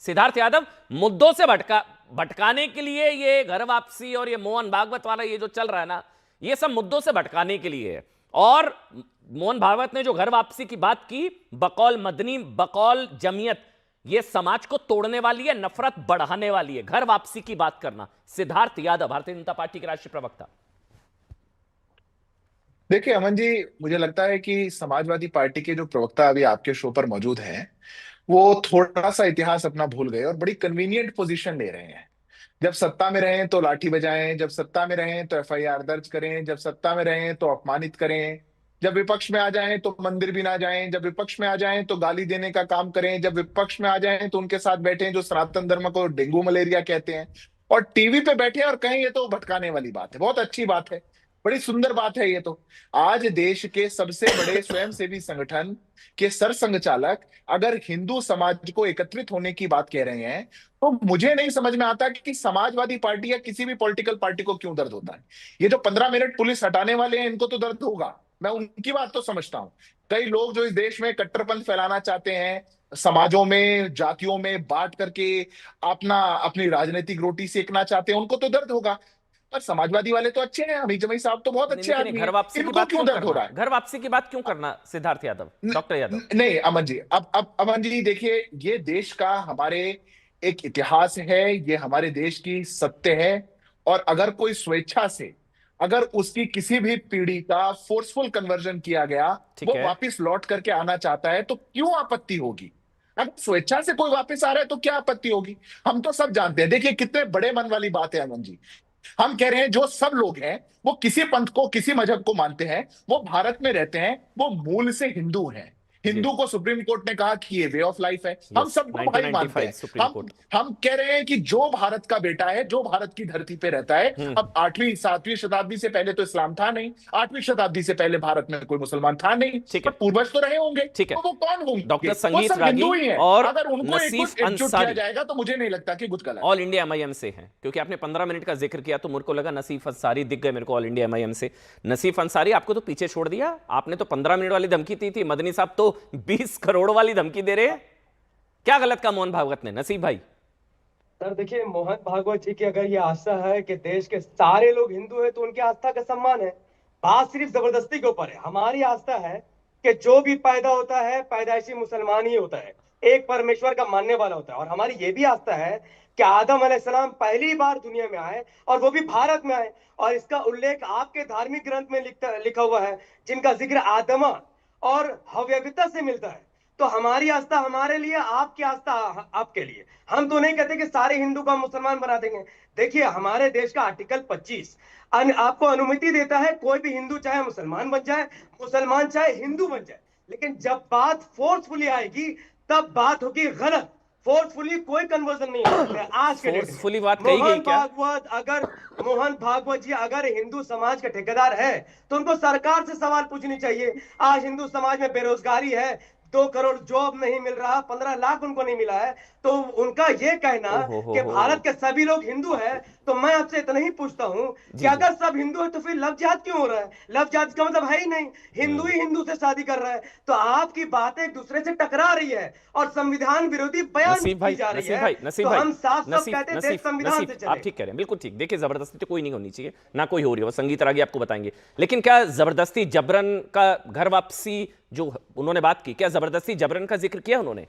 सिद्धार्थ यादव मुद्दों से भटकाने के लिए ये घर वापसी और ये मोहन भागवत वाला ये जो चल रहा है ना, ये सब मुद्दों से भटकाने के लिए है। और मोहन भागवत ने जो घर वापसी की बात की, बकौल मदनी बकौल जमीयत, ये समाज को तोड़ने वाली है, नफरत बढ़ाने वाली है। घर वापसी की बात करना, सिद्धार्थ यादव भारतीय जनता पार्टी के राष्ट्रीय प्रवक्ता। देखिए अमन जी, मुझे लगता है कि समाजवादी पार्टी के जो प्रवक्ता अभी आपके शो पर मौजूद हैं, वो थोड़ा सा इतिहास अपना भूल गए और बड़ी कन्वीनियंट पोजीशन ले रहे हैं। जब सत्ता में रहें तो लाठी बजाएं, जब सत्ता में रहें तो एफआईआर दर्ज करें, जब सत्ता में रहें तो अपमानित करें, जब विपक्ष में आ जाएं तो मंदिर भी ना जाएं, जब विपक्ष में आ जाएं तो गाली देने का काम करें, जब विपक्ष में आ जाएं तो उनके साथ बैठे जो सनातन धर्म को डेंगू मलेरिया कहते हैं, और टीवी पे बैठे और कहें ये तो भटकाने वाली बात है। बहुत अच्छी बात है, बड़ी सुंदर बात है ये तो। आज देश के सबसे बड़े स्वयंसेवी संगठन के सरसंघ चालक अगर हिंदू समाज को एकत्रित होने की बात कह रहे हैं, तो मुझे नहीं समझ में आता कि समाजवादी पार्टी या किसी भी पॉलिटिकल पार्टी को क्यों दर्द होता है। ये जो 15 मिनट पुलिस हटाने वाले हैं, इनको तो दर्द होगा, मैं उनकी बात तो समझता हूं। कई लोग जो इस देश में कट्टरपंथ फैलाना चाहते हैं, समाजों में जातियों में बांट करके अपना अपनी राजनीतिक रोटी सेकना चाहते हैं, उनको तो दर्द होगा। पर समाजवादी वाले तो अच्छे हैं, अमित जमाई साहब तो बहुत नहीं, अच्छे लेकिन ये आदमी घर हैं, वापसी की इनको बात क्यों क्यों दर्द हो करना, रहा है? घर वापसी की बात क्यों करना सिद्धार्थ यादव, डॉक्टर यादव? नहीं अमन जी, अब अमन जी देखिए, ये देश का हमारे एक इतिहास है, ये हमारे देश की सत्य है। और अगर कोई स्वेच्छा से, अगर उसकी किसी भी पीढ़ी का फोर्सफुल कन्वर्जन किया गया, ठीक वो है। वापस लौट करके आना चाहता है, तो क्यों आपत्ति होगी? अगर स्वेच्छा से कोई वापस आ रहा है तो क्या आपत्ति होगी? हम तो सब जानते हैं, देखिए कितने बड़े मन वाली बात है अमन जी। हम कह रहे हैं जो सब लोग हैं, वो किसी पंथ को किसी मजहब को मानते हैं, वो भारत में रहते हैं, वो मूल से हिंदू हैं। जी। हिंदू को सुप्रीम कोर्ट ने कहा कि ये वे ऑफ लाइफ है, हम यस, सबको भाई मानते 1995 हैं। सुप्रीम हम कोर्ट। हम कह रहे हैं कि जो भारत का बेटा है, जो भारत की धरती पे रहता है, हम्म। अब 8वीं 7वीं शताब्दी से पहले तो इस्लाम था नहीं, 8वीं शताब्दी से पहले भारत में कोई मुसलमान था नहीं, ठीक पर है। पूर्वज तो रहे होंगे, ठीक है। तो वो कौन होंगे? डॉक्टर वो संगीत सब रागी हिंदू ही है। और अगर उनको नसीफ एकजुट किया अंसारी जाएगा, तो मुझे नहीं लगता कि कुछ गलत ऑल है। इंडिया एमआईएम से हैं, क्योंकि आपने 15 मिनट का जिक्र किया तो मेरे को लगा नसीफ अंसारी दिख गए मेरे को ऑल इंडिया एमआईएम से। नसीफ अंसारी, आपको तो पीछे छोड़ दिया, आपने तो 15 मिनट वाली धमकी दी थी, मदनी साहब तो 20 करोड़ वाली धमकी दे रहे हैं। क्या गलत कहा मोहन भागवत ने, नसीब भाई? सर देखिए, मोहन भागवत जी की अगर ये आस्था है कि देश के सारे लोग हिंदू हैं, तो उनकी आस्था का सम्मान है। बात सिर्फ जबरदस्ती के ऊपर है। हमारी आस्था है कि जो भी पैदा होता है पैदाइशी मुसलमान ही होता है, एक परमेश्वर का मानने वाला होता है। और हमारी ये भी आस्था है कि आदम अलैहिस्सलाम पहली बार दुनिया में आए, और वो भी भारत में आए। और इसका उल्लेख आपके धार्मिक ग्रंथ में लिखा हुआ है, जिनका जिक्र आदमा और हव्यविता से मिलता है। तो हमारी आस्था हमारे लिए, आपकी आस्था आपके लिए। हम तो नहीं कहते कि सारे हिंदू को हम मुसलमान बना देंगे। देखिए, हमारे देश का आर्टिकल 25 आपको अनुमति देता है, कोई भी हिंदू चाहे मुसलमान बन जाए, मुसलमान चाहे हिंदू बन जाए। लेकिन जब बात फोर्सफुली आएगी, तब बात होगी गलत। फोर्सफुली कोई कन्वर्जन नहीं हो सकता है आज के डेट में। फोर्सफुली बात कही गई क्या? मोहन भागवत जी अगर हिंदू समाज के ठेकेदार है, तो उनको सरकार से सवाल पूछनी चाहिए। आज हिंदू समाज में बेरोजगारी है, 2 करोड़ जॉब नहीं मिल रहा, 15 लाख उनको नहीं मिला है। तो उनका ये कहना कि हो। भारत के सभी लोग हिंदू हैं, तो मैं आपसे इतना ही पूछता हूं कि जी जी। अगर सब हिंदू है तो फिर लव जिहाद क्यों हो रहा है? लव जिहाद का मतलब है ही नहीं, हिंदू ही हिंदू से शादी कर रहा है। तो आपकी बातें एक दूसरे से टकरा रही है और संविधान विरोधी बयान नसीब की भाई, जा रही नसीब है। भाई, नसीब तो भाई, हम साफ साफ नसीब कहते हैं, देश नसीब संविधान से नसीब, आप चले। ठीक कह रहे हैं, बिल्कुल ठीक। देखिए, जबरदस्ती तो कोई नहीं होनी चाहिए, ना कोई हो रही है, वो संगीत रागी आपको बताएंगे। लेकिन क्या जबरदस्ती जबरन का घर वापसी जो उन्होंने बात की, क्या जबरदस्ती जबरन का जिक्र किया उन्होंने?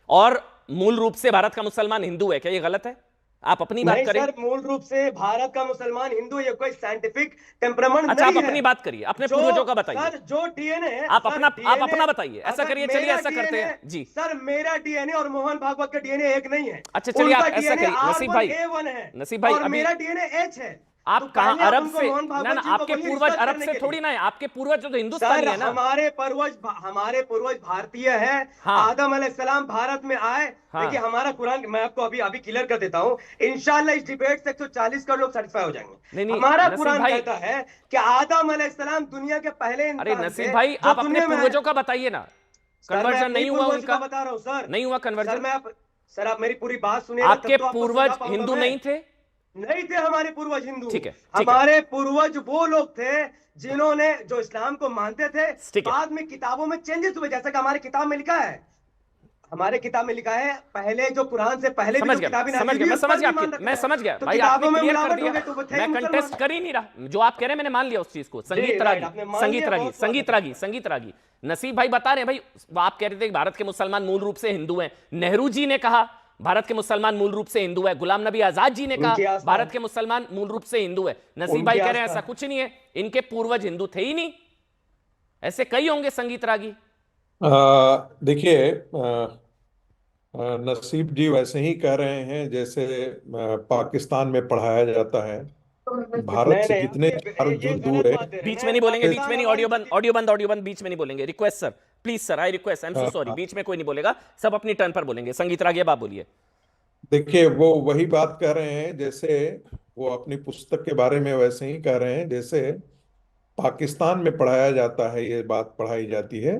और मूल रूप से भारत का मुसलमान हिंदू है, क्या ये गलत है? आप अपनी बात नहीं करें। सर, मूल रूप से भारत का मुसलमान हिंदू ये कोई साइंटिफिक टेम्परामेंट अच्छा, आप नहीं है। अपनी बात करिए, अपने जो पूर्वजों का बताइए। सर, जो डीएनए आप सर, अपना आप डीएनए अपना बताइए, ऐसा अगर करिए, चलिए मेरा ऐसा करते डीएनए हैं जी। सर, मेरा डीएनए और मोहन भागवत का डीएनए एक नहीं है। अच्छा चलिए, आप उनका ऐसा डीएनए करिए नसीब भाई, R1A1 है नसीब भाई, और अभी मेरा डीएनए H है। तो आप कहां, पहले आप अरब उनको से? मोहन ना भागवत ना, जी को आपके बोलिए पूर्वज रिसर्च अरब करने से के थोड़ी लिए। ना है, आपके पूर्वज तो सर, हिंदुस्तानी है ना। हमारे पूर्वज भारतीय हैं। हाँ आदम अलैहिस्सलाम भारत में आए। देखिए, हाँ। हमारा कुरान, मैं आपको अभी अभी क्लियर कर देता हूं। इंशाल्लाह इस डिबेट से 140 करोड़ लोग सेटिस्फाई हो नहीं जाएंगे। नहीं हमारा नसीब कुरान भाई, कहता है कि आदम अलैहिस्सलाम दुनिया के पहले अरे इंसान नसीब थे भाई, जो आप अपने दुनिया में आए। पूर्वजों का बताइए ना। सर, मैं कन्वर्जन अपने ही नहीं हुआ पूर्वज का उनका? बता रहा हूं सर। नहीं हुआ सर कन्वर्जन? मैं आप सर आप मेरी पूरी बात सुनिएगा, तब आपके तो आपको समझा पूर्वज पाऊंगा हिंदू मैं। नहीं थे? नहीं थे हमारे पूर्वज हिंदू। ठीक है, ठीक है, हमारे पूर्वज वो लोग थे जिन्होंने, जो इस्लाम को मानते थे। ठीक है। बाद में किताबों में चेंजेस हुए, जैसा कि हमारी किताब में लिखा है। हमारे किताब में लिखा है, पहले जो कुरान से पहले भी समझ जो गया, किताबें समझ नाजिल गया, हुई मैं उस पर समझ भी गया ईमान आपकी, रखते मैं हैं। समझ गया तो भाई, आपने किताबों में क्लियर कर मिलावट दिया। हो गई तो वो थे ही मैं मुसलमान। कंटेस्ट कर ही नहीं रहा, जो आप कह रहे हैं मैंने मान लिया उस चीज को। संगीत राइट, रागी, आपने मान संगीत लिया, रागी, बहुत स्वागत संगीत है। रागी, संगीत रागी। नसीब भाई बता रहे हैं भाई, आप कह रहे थे कि भारत के मुसलमान मूल रूप से हिंदू हैं। नेहरू जी ने कहा भारत के मुसलमान मूल रूप से हिंदू है। गुलाम नबी आजाद जी ने कहा उनकी आस्था भारत है, के मुसलमान मूल रूप से हिंदू है। नसीब उनकी भाई कह रहे हैं आस्था ऐसा है। कुछ नहीं है, इनके पूर्वज हिंदू थे ही नहीं। ऐसे कई होंगे संगीत रागी। देखिए, नसीब जी वैसे ही कह रहे हैं जैसे पाकिस्तान में पढ़ाया जाता है। भारत नहीं से नहीं, जितने आप चार ये जो गलत दूर बात दे रहे बीच में हैं। नहीं बोलेंगे, बीच में पाकिस्तान नहीं, हमारी ऑडियो बंद, सती। ऑडियो बंद, ऑडियो बंद, बीच में नहीं बोलेंगे। Request sir, please sir, I request, I am so sorry, बीच में कोई नहीं बोलेगा, सब अपनी टर्न पर बोलेंगे। संगीत रागी अब आप बोलिए। देखिए, वो वही बात कर रहे हैं जैसे वो अपनी पुस्तक के बारे में वैसे ही कह रहे हैं जैसे पाकिस्तान में पढ़ाया जाता है। ये बात पढ़ाई जाती है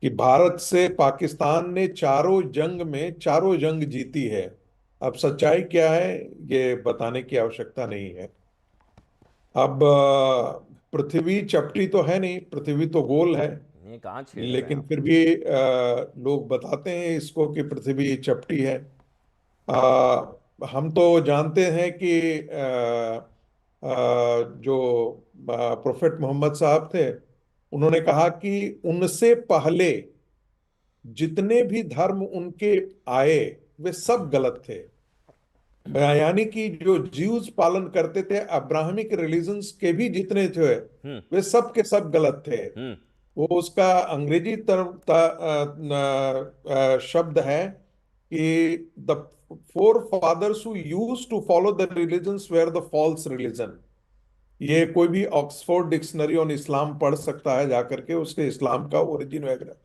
कि भारत से पाकिस्तान ने चारों जंग जीती है। अब सच्चाई क्या है ये बताने की आवश्यकता नहीं है। अब पृथ्वी चपटी तो है नहीं, पृथ्वी तो गोल है। ये कहाँ छेड़ रहे हैं लेकिन आप? फिर भी लोग बताते हैं इसको कि पृथ्वी चपटी है। हम तो जानते हैं कि जो प्रोफेट मोहम्मद साहब थे, उन्होंने कहा कि उनसे पहले जितने भी धर्म उनके आए वे सब गलत थे। यानी कि जो ज्यूज पालन करते थे, अब्राहमिक रिलीजन्स के भी जितने थे हम्म, वे सब के सब गलत थे। हम्म, वो उसका अंग्रेजी शब्द है कि the forefathers who used to follow the religions were the false religion. ये कोई भी ऑक्सफोर्ड डिक्शनरी ऑन इस्लाम पढ़ सकता है जाकर के, उसके इस्लाम का ओरिजिन वगैरह।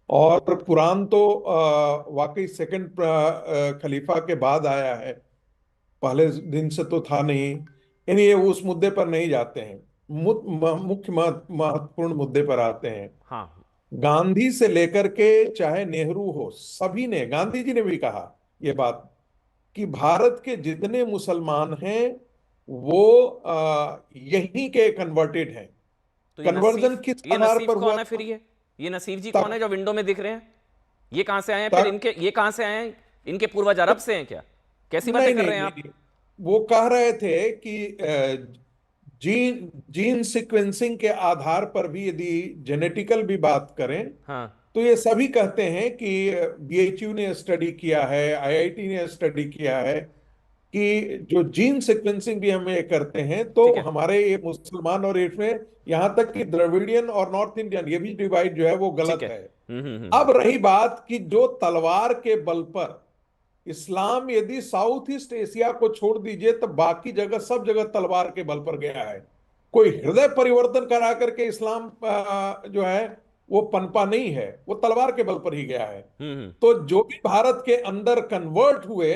और कुरान तो वाकई सेकंड खलीफा के बाद आया है, पहले दिन से तो था नहीं। यानी ये उस मुद्दे पर नहीं जाते हैं, मुख्य महत्वपूर्ण मुद्दे पर आते हैं। हाँ, गांधी से लेकर के चाहे नेहरू हो, सभी ने, गांधी जी ने भी कहा ये बात कि भारत के जितने मुसलमान हैं वो यहीं के कन्वर्टेड हैं। तो कन्वर्जन किस ये आधार नसीब पर हुआ कौन है फिर? था? ये नसीब जी कौन है तक जो विंडो में दिख रहे हैं? ये कहां से आए हैं फिर? तक इनके ये कहां से आए हैं? इनके पूर्वज अरब से हैं क्या? कैसी बातें नहीं कर नहीं रहे हैं नहीं आप? नहीं, वो कह रहे थे कि जीन जीन सीक्वेंसिंग के आधार पर भी यदि जेनेटिकल भी बात करें हाँ, तो ये सभी कहते हैं कि बीएचयू ने स्टडी किया है, आईआईटी ने स्टडी किया है कि जो जीन सीक्वेंसिंग भी हम ये करते हैं तो ठीक है, हमारे ये मुसलमान और इसमें यहाँ तक कि द्रविडियन और नॉर्थ इंडियन ये भी डिवाइड जो है वो ठीक गलत है। है। हम्म। अब रही बात कि जो तलवार के बल पर इस्लाम, यदि साउथ ईस्ट एशिया को छोड़ दीजिए तो बाकी जगह सब जगह तलवार के बल पर गया है। कोई हृदय परिवर्तन करा करके इस्लाम जो है वो पनपा नहीं है, वो तलवार के बल पर ही गया है। हम्म। तो जो भी भारत के अंदर कन्वर्ट हुए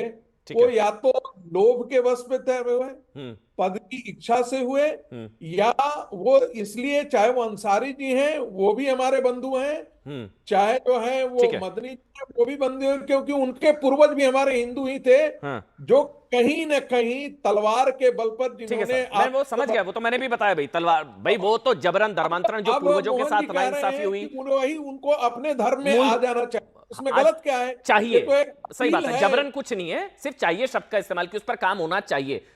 ठीक वो है। या तो लोभ के वश में थे हुए, हम्म, पद की इच्छा से हुए, हम्म, या वो इसलिए, चाहे वो अंसारी जी हैं वो भी हमारे बंधु हैं, हम्म। चाहे जो है वो ठीक है। मदनी जी हैं वो भी बंधु हैं, क्योंकि उनके पूर्वज भी हमारे हिंदू ही थे हाँ, जो कहीं न कहीं तलवार के बल पर ठीक है जिन्होंने सर, मैं वो समझ गया, वो तो मैंने भी बताया भाई, तलवार भाई वो तो जबरन धर्मांतरण जो अब पूर्वजों के मोहन जी साथ कह रहे नाइंसाफी हैं हुई। कि वही उनको अपने धर्म में मूल आ जाना चाहिए, उसमें आज गलत क्या है? ये चाहिए, तो एक सही बात अपील है, जबरन कुछ नहीं है, सिर्फ चाहिए शब्द का इस्तेमाल कि उस पर काम होना चाहिए।